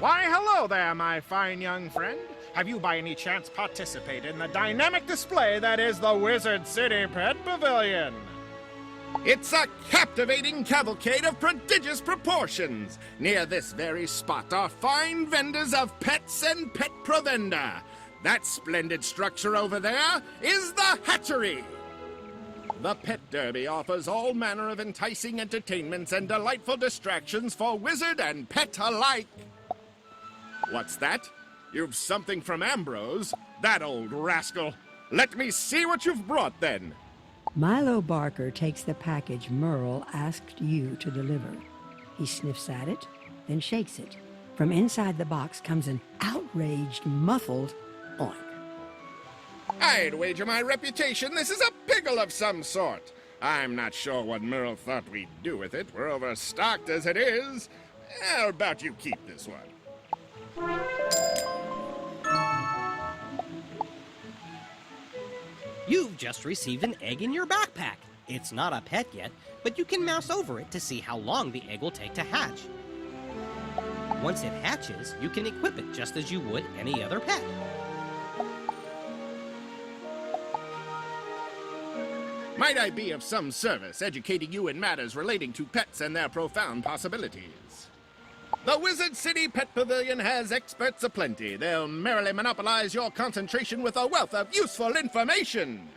Why, hello there, my fine young friend. Have you by any chance participated in the dynamic display that is the Wizard City Pet Pavilion? It's a captivating cavalcade of prodigious proportions. Near this very spot are fine vendors of pets and pet provender. That splendid structure over there is the hatchery. The Pet Derby offers all manner of enticing entertainments and delightful distractions for wizard and pet alike. What's that? You've something from Ambrose? That old rascal. Let me see what you've brought, then. Milo Barker takes the package Merle asked you to deliver. He sniffs at it, then shakes it. From inside the box comes an outraged, muffled oink. I'd wager my reputation this is a pickle of some sort. I'm not sure what Merle thought we'd do with it. We're overstocked as it is. How about you keep this one? You've just received an egg in your backpack. It's not a pet yet, but you can mouse over it to see how long the egg will take to hatch. Once it hatches, you can equip it just as you would any other pet. Might I be of some service educating you in matters relating to pets and their profound possibilities? The Wizard City Pet Pavilion has experts aplenty. They'll merrily monopolize your concentration with a wealth of useful information.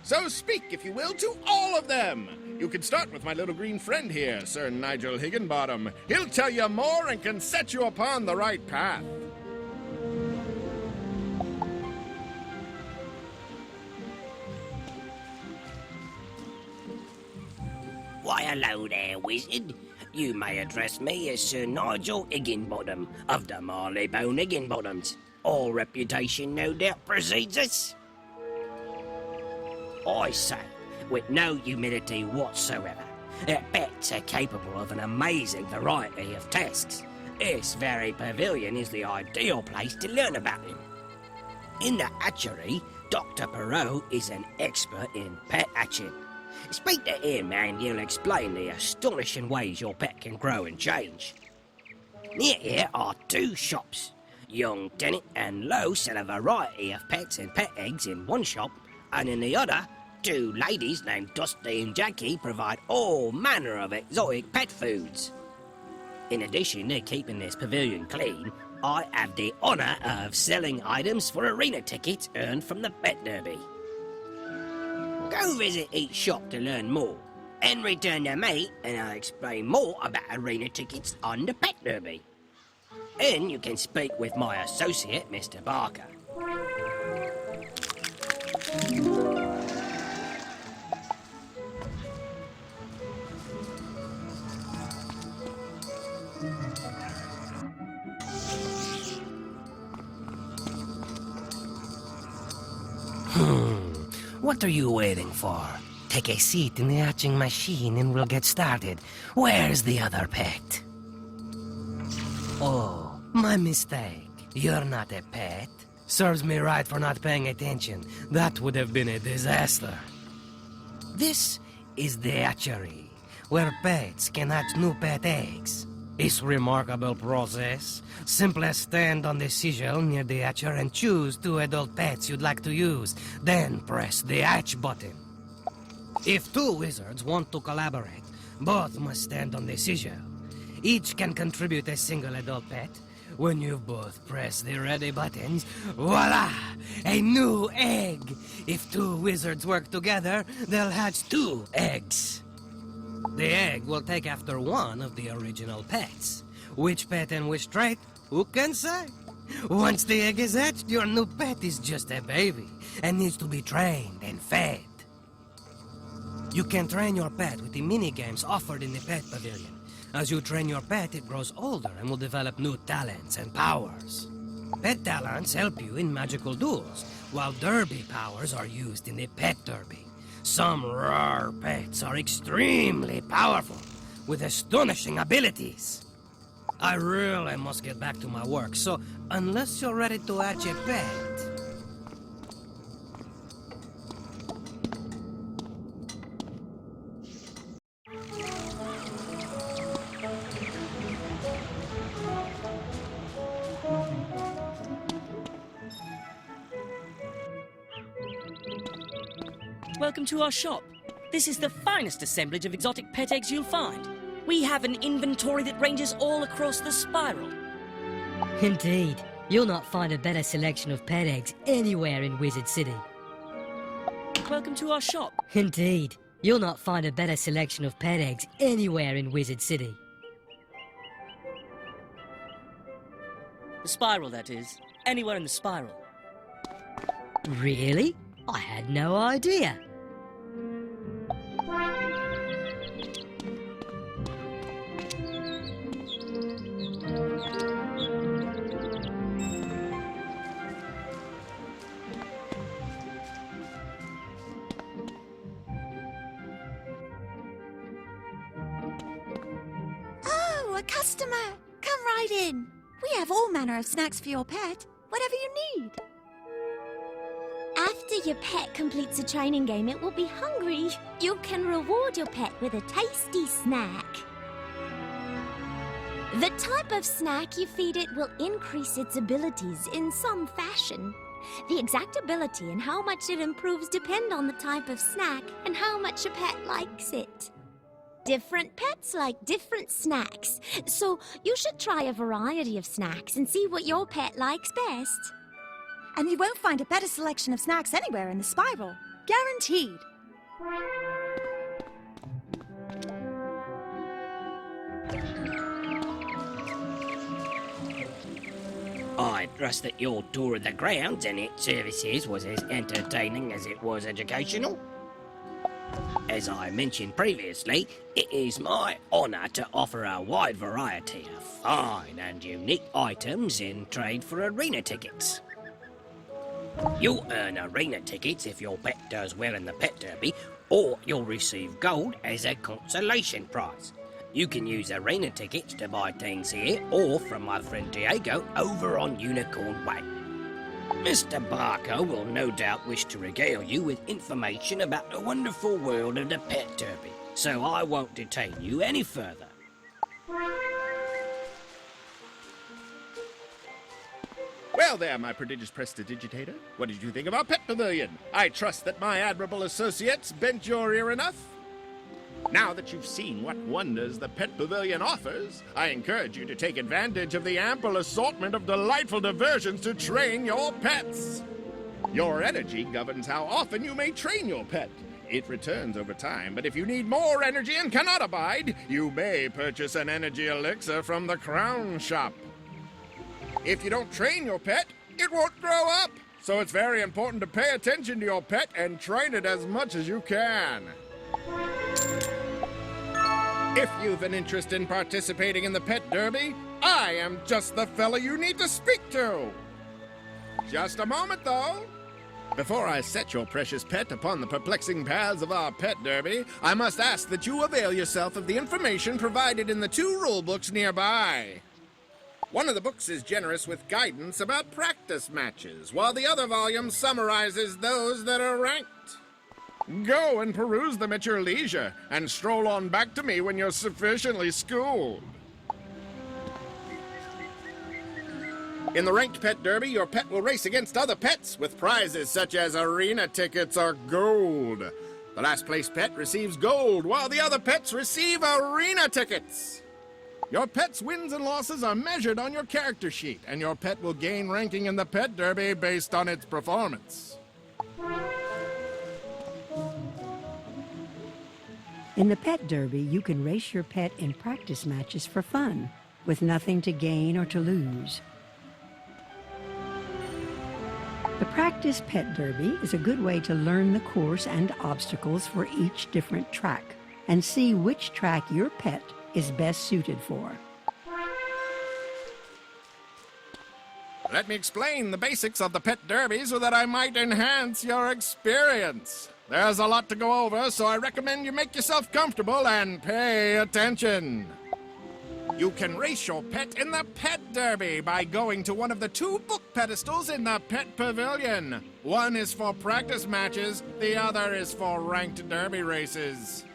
So speak, if you will, to all of them. You can start with my little green friend here, Sir Nigel Higginbottom. He'll tell you more and can set you upon the right path. Why, hello there, wizard. You may address me as Sir Nigel Higginbottom of the Marleybone Higginbottoms. All reputation, no doubt, precedes us. I say, with no humility whatsoever, that pets are capable of an amazing variety of tasks. This very pavilion is the ideal place to learn about them. In the hatchery, Dr. Perot is an expert in pet hatching. Speak to him and he'll explain the astonishing ways your pet can grow and change. Near here are two shops. Young Dennett and Lowe sell a variety of pets and pet eggs in one shop, and in the other, two ladies named Dusty and Jackie provide all manner of exotic pet foods. In addition to keeping this pavilion clean, I have the honour of selling items for arena tickets earned from the Pet Derby. Go visit each shop to learn more, and return to me and I'll explain more about arena tickets on the Pet Derby. And you can speak with my associate, Mr. Barker. What are you waiting for? Take a seat in the hatching machine and we'll get started. Where's the other pet? Oh, my mistake. You're not a pet. Serves me right for not paying attention. That would have been a disaster. This is the hatchery, where pets can hatch new pet eggs. This remarkable process, simply stand on the sigil near the hatcher and choose two adult pets you'd like to use, then press the hatch button. If two wizards want to collaborate, both must stand on the sigil. Each can contribute a single adult pet. When you've both pressed the ready buttons, voila! A new egg! If two wizards work together, they'll hatch two eggs. The egg will take after one of the original pets. Which pet and which trait? Who can say? Once the egg is hatched, your new pet is just a baby and needs to be trained and fed. You can train your pet with the mini-games offered in the Pet Pavilion. As you train your pet, it grows older and will develop new talents and powers. Pet talents help you in magical duels, while derby powers are used in the Pet Derby. Some rare pets are extremely powerful, with astonishing abilities. I really must get back to my work, so unless you're ready to hatch a pet... Welcome to our shop. This is the finest assemblage of exotic pet eggs you'll find. We have an inventory that ranges all across the spiral. Indeed. You'll not find a better selection of pet eggs anywhere in Wizard City. Welcome to our shop. Indeed. You'll not find a better selection of pet eggs anywhere in Wizard City. The spiral, that is. Anywhere in the spiral. Really? I had no idea. Oh, a customer! Come right in. We have all manner of snacks for your pet, whatever you need. After your pet completes a training game, it will be hungry. You can reward your pet with a tasty snack. The type of snack you feed it will increase its abilities in some fashion. The exact ability and how much it improves depend on the type of snack and how much a pet likes it. Different pets like different snacks, so you should try a variety of snacks and see what your pet likes best. And you won't find a better selection of snacks anywhere in the spiral. Guaranteed. I trust that your tour of the grounds and its services was as entertaining as it was educational. As I mentioned previously, it is my honour to offer a wide variety of fine and unique items in trade for arena tickets. You'll earn arena tickets if your pet does well in the pet derby, or you'll receive gold as a consolation prize. You can use arena tickets to buy things here, or from my friend Diego over on Unicorn Way. Mr. Barker will no doubt wish to regale you with information about the wonderful world of the pet derby, so I won't detain you any further. Well there, my prodigious prestidigitator. What did you think of our pet pavilion? I trust that my admirable associates bent your ear enough? Now that you've seen what wonders the pet pavilion offers, I encourage you to take advantage of the ample assortment of delightful diversions to train your pets. Your energy governs how often you may train your pet. It returns over time, but if you need more energy and cannot abide, you may purchase an energy elixir from the Crown Shop. If you don't train your pet, it won't grow up. So it's very important to pay attention to your pet and train it as much as you can. If you've an interest in participating in the pet derby, I am just the fella you need to speak to. Just a moment, though. Before I set your precious pet upon the perplexing paths of our pet derby, I must ask that you avail yourself of the information provided in the 2 rule books nearby. One of the books is generous with guidance about practice matches, while the other volume summarizes those that are ranked. Go and peruse them at your leisure, and stroll on back to me when you're sufficiently schooled. In the Ranked Pet Derby, your pet will race against other pets with prizes such as arena tickets or gold. The last place pet receives gold, while the other pets receive arena tickets. Your pet's wins and losses are measured on your character sheet, and your pet will gain ranking in the Pet Derby based on its performance. In the pet derby, you can race your pet in practice matches for fun, with nothing to gain or to lose. The practice pet derby is a good way to learn the course and obstacles for each different track, and see which track your pet is best suited for. Let me explain the basics of the pet derby so that I might enhance your experience. There's a lot to go over, so I recommend you make yourself comfortable and pay attention. You can race your pet in the Pet Derby by going to one of the 2 book pedestals in the Pet Pavilion. One is for practice matches, the other is for ranked derby races.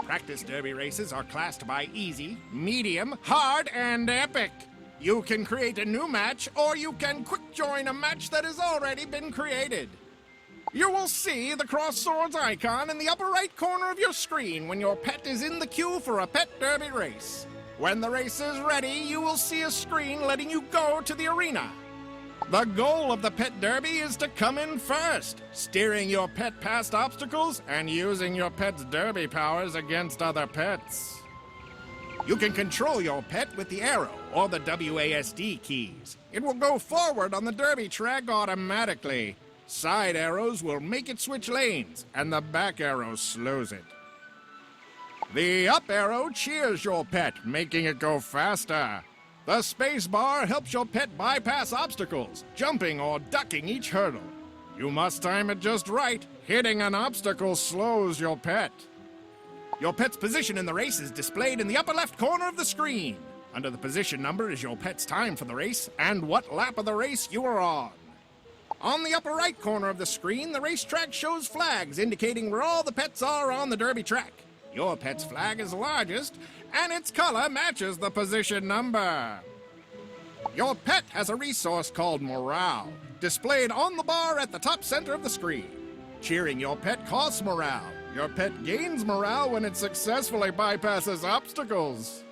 Practice derby races are classed by easy, medium, hard, and epic. You can create a new match, or you can quick join a match that has already been created. You will see the cross swords icon in the upper right corner of your screen when your pet is in the queue for a pet derby race. When the race is ready, you will see a screen letting you go to the arena. The goal of the pet derby is to come in first, steering your pet past obstacles and using your pet's derby powers against other pets. You can control your pet with the arrow or the WASD keys. It will go forward on the derby track automatically. Side arrows will make it switch lanes, and the back arrow slows it. The up arrow cheers your pet, making it go faster. The space bar helps your pet bypass obstacles, jumping or ducking each hurdle. You must time it just right. Hitting an obstacle slows your pet. Your pet's position in the race is displayed in the upper left corner of the screen. Under the position number is your pet's time for the race and what lap of the race you are on. On the upper right corner of the screen, the racetrack shows flags indicating where all the pets are on the derby track. Your pet's flag is largest, and its color matches the position number. Your pet has a resource called morale, displayed on the bar at the top center of the screen. Cheering your pet costs morale. Your pet gains morale when it successfully bypasses obstacles.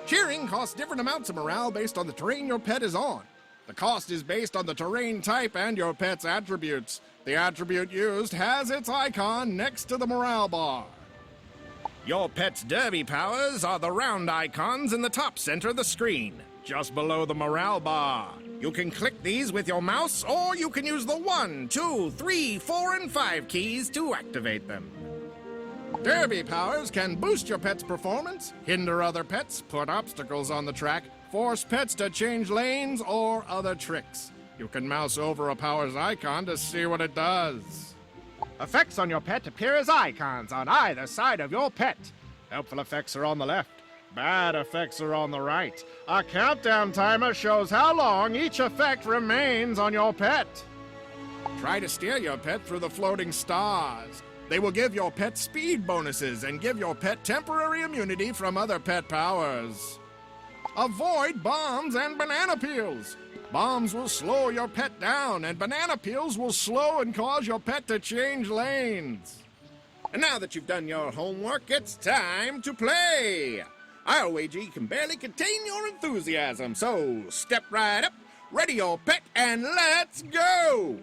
Cheering costs different amounts of morale based on the terrain your pet is on. The cost is based on the terrain type and your pet's attributes. The attribute used has its icon next to the morale bar. Your pet's derby powers are the round icons in the top center of the screen, just below the morale bar. You can click these with your mouse, or you can use the 1, 2, 3, 4, and 5 keys to activate them. Derby powers can boost your pet's performance, hinder other pets, put obstacles on the track, force pets to change lanes, or other tricks. You can mouse over a power's icon to see what it does. Effects on your pet appear as icons on either side of your pet. Helpful effects are on the left. Bad effects are on the right. A countdown timer shows how long each effect remains on your pet. Try to steer your pet through the floating stars. They will give your pet speed bonuses and give your pet temporary immunity from other pet powers. Avoid bombs and banana peels. Bombs will slow your pet down, and banana peels will slow and cause your pet to change lanes. And now that you've done your homework, it's time to play. I'll wager you can barely contain your enthusiasm, so step right up, ready your pet, and let's go!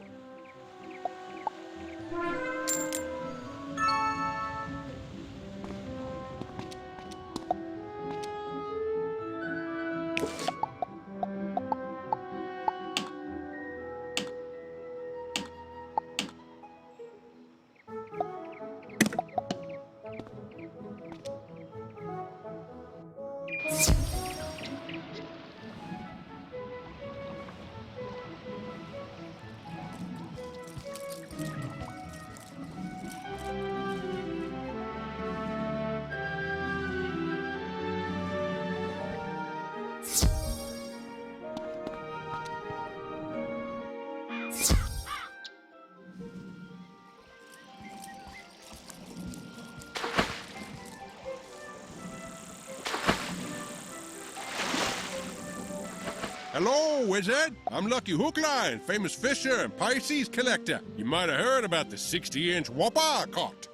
Hello, Wizard. I'm Lucky Hookline, famous fisher and Pisces collector. You might have heard about the 60-inch whopper I caught.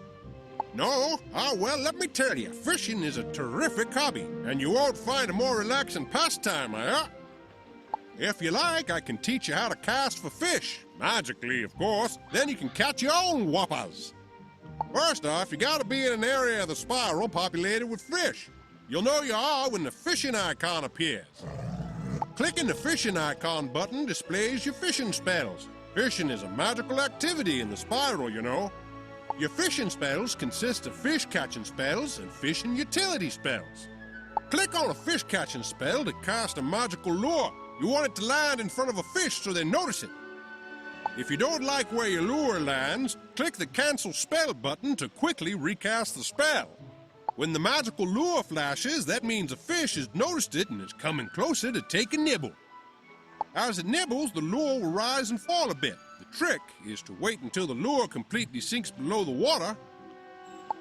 No? Ah, well, let me tell you, fishing is a terrific hobby, and you won't find a more relaxing pastime, If you like, I can teach you how to cast for fish. Magically, of course. Then you can catch your own whoppers. First off, you gotta be in an area of the spiral populated with fish. You'll know you are when the fishing icon appears. Clicking the fishing icon button displays your fishing spells. Fishing is a magical activity in the spiral, you know. Your fishing spells consist of fish catching spells and fishing utility spells. Click on a fish catching spell to cast a magical lure. You want it to land in front of a fish so they notice it. If you don't like where your lure lands, click the cancel spell button to quickly recast the spell. When the magical lure flashes, that means a fish has noticed it and is coming closer to take a nibble. As it nibbles, the lure will rise and fall a bit. The trick is to wait until the lure completely sinks below the water.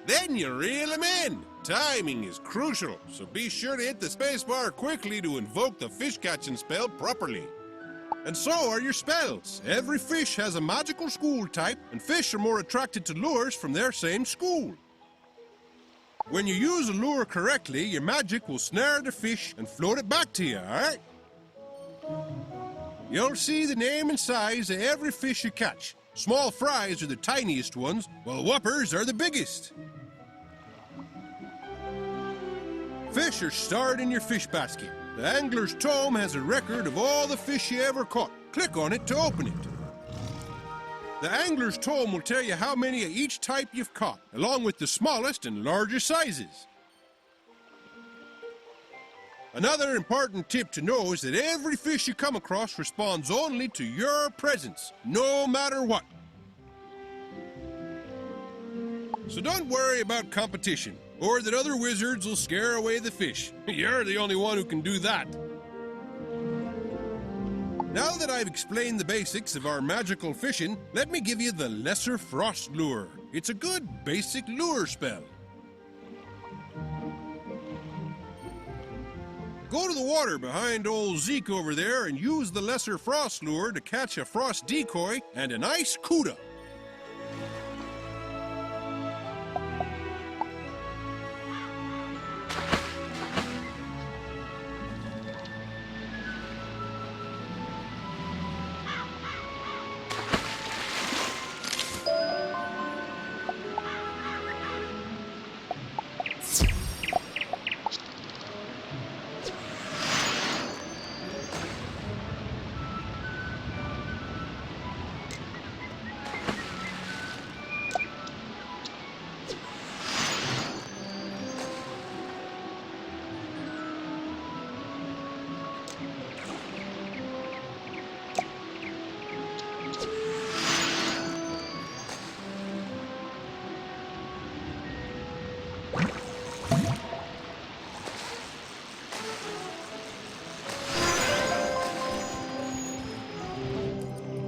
Then you reel them in. Timing is crucial, so be sure to hit the spacebar quickly to invoke the fish catching spell properly. And so are your spells. Every fish has a magical school type, and fish are more attracted to lures from their same school. When you use a lure correctly, your magic will snare the fish and float it back to you, alright? You'll see the name and size of every fish you catch. Small fries are the tiniest ones, while whoppers are the biggest. Fish are stored in your fish basket. The angler's tome has a record of all the fish you ever caught. Click on it to open it. The angler's tome will tell you how many of each type you've caught, along with the smallest and largest sizes. Another important tip to know is that every fish you come across responds only to your presence, no matter what. So don't worry about competition, or that other wizards will scare away the fish. You're the only one who can do that. Now that I've explained the basics of our magical fishing, let me give you the Lesser Frost Lure. It's a good basic lure spell. Go to the water behind old Zeke over there and use the Lesser Frost Lure to catch a frost decoy and an ice cuda.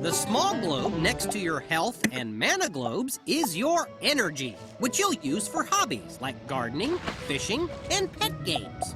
The small globe next to your health and mana globes is your energy, which you'll use for hobbies like gardening, fishing, and pet games.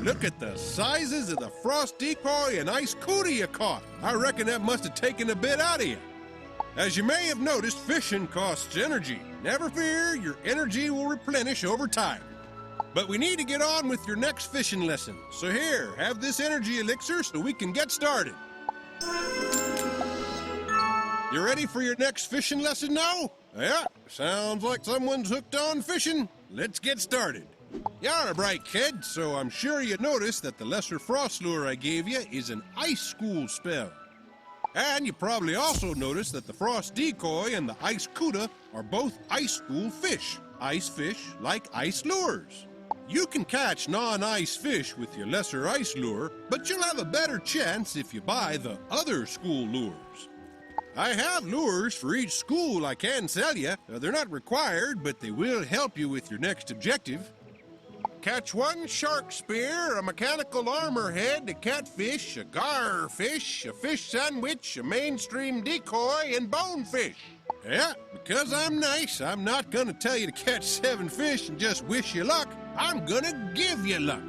Look at the sizes of the frost decoy and ice cuda you caught. I reckon that must have taken a bit out of you. As you may have noticed, fishing costs energy. Never fear, your energy will replenish over time. But we need to get on with your next fishing lesson. So here, have this energy elixir so we can get started. You ready for your next fishing lesson now? Yeah, sounds like someone's hooked on fishing. Let's get started. You're a bright kid, so I'm sure you noticed that the Lesser Frost Lure I gave you is an ice school spell. And you probably also noticed that the Frost Decoy and the Ice Cuda are both ice school fish. Ice fish like ice lures. You can catch non-ice fish with your Lesser Ice Lure, but you'll have a better chance if you buy the other school lures. I have lures for each school I can sell you. They're not required, but they will help you with your next objective. Catch one shark spear, a mechanical armor head, a catfish, a garfish, a fish sandwich, a mainstream decoy, and bonefish. Yeah, because I'm nice, I'm not gonna tell you to catch 7 fish and just wish you luck. I'm gonna give you luck.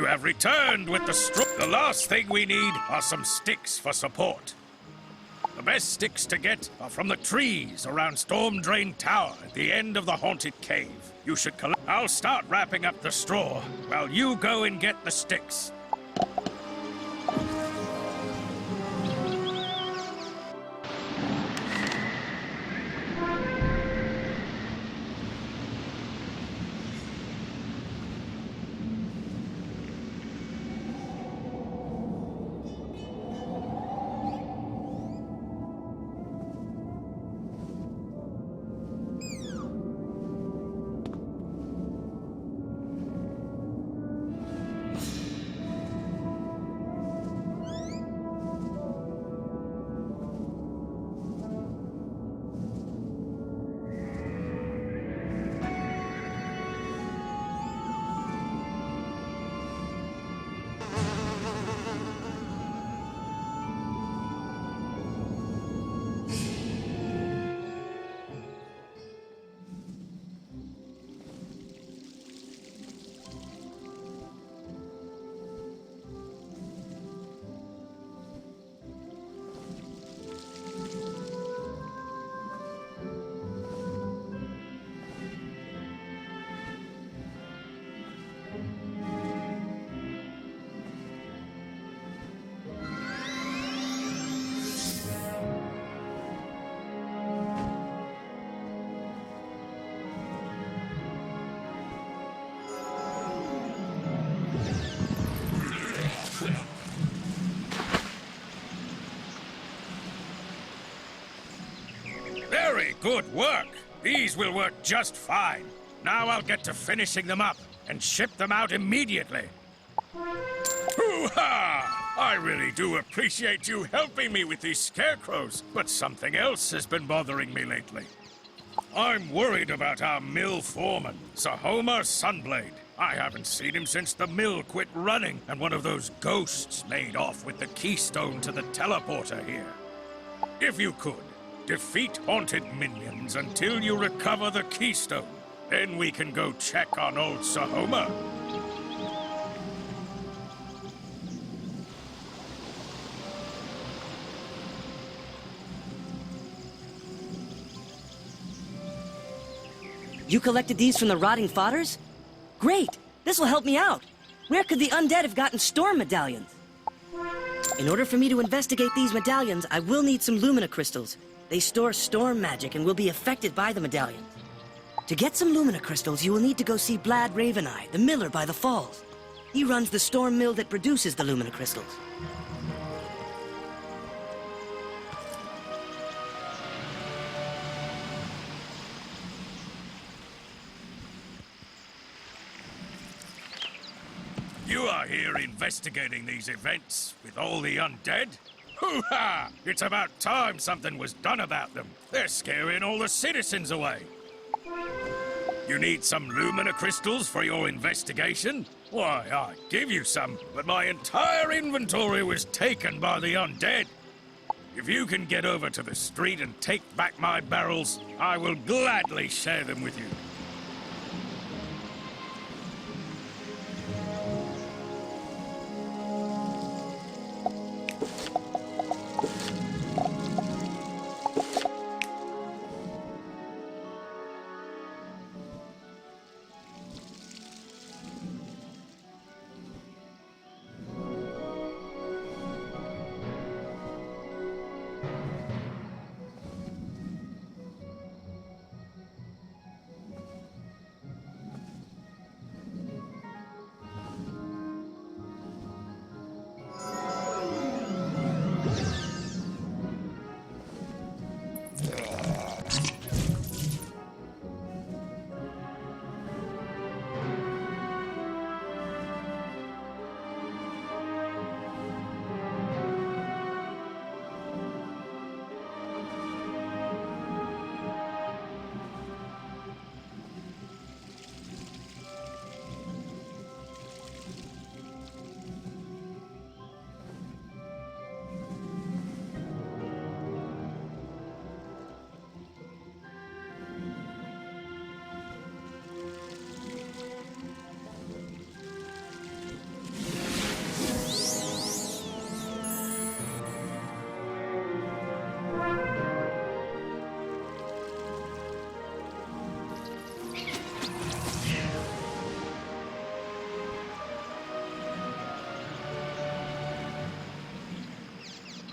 You have returned with the straw. The last thing we need are some sticks for support. The best sticks to get are from the trees around Storm Drain Tower at the end of the haunted cave. You should collect. I'll start wrapping up the straw while you go and get the sticks. Very good work. These will work just fine. Now I'll get to finishing them up and ship them out immediately. Hoo-ha! I really do appreciate you helping me with these scarecrows, but something else has been bothering me lately. I'm worried about our mill foreman, Sahoma Sunblade. I haven't seen him since the mill quit running and one of those ghosts made off with the keystone to the teleporter here. If you could, defeat haunted minions until you recover the keystone. Then we can go check on old Sahoma. You collected these from the rotting fodders? Great! This will help me out. Where could the undead have gotten storm medallions? In order for me to investigate these medallions, I will need some Lumina crystals. They store storm magic and will be affected by the medallions. To get some Lumina crystals, you will need to go see Blad Raveneye, the miller by the falls. He runs the storm mill that produces the Lumina crystals. You are here investigating these events with all the undead? Hoo-ha! It's about time something was done about them. They're scaring all the citizens away. You need some Lumina crystals for your investigation? Why, I'd give you some, but my entire inventory was taken by the undead. If you can get over to the street and take back my barrels, I will gladly share them with you.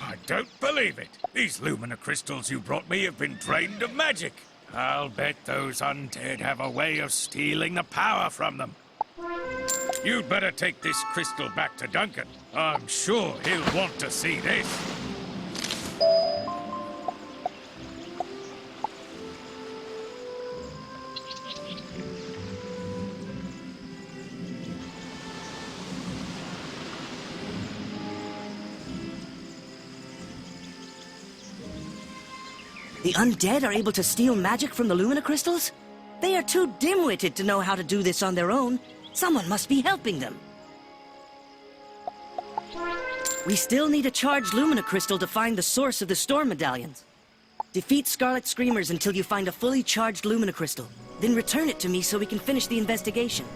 I don't believe it. These Lumina crystals you brought me have been drained of magic. I'll bet those undead have a way of stealing the power from them. You'd better take this crystal back to Duncan. I'm sure he'll want to see this. The undead are able to steal magic from the Lumina crystals? They are too dim-witted to know how to do this on their own. Someone must be helping them. We still need a charged Lumina crystal to find the source of the storm medallions. Defeat Scarlet Screamers until you find a fully charged Lumina crystal. Then return it to me so we can finish the investigation.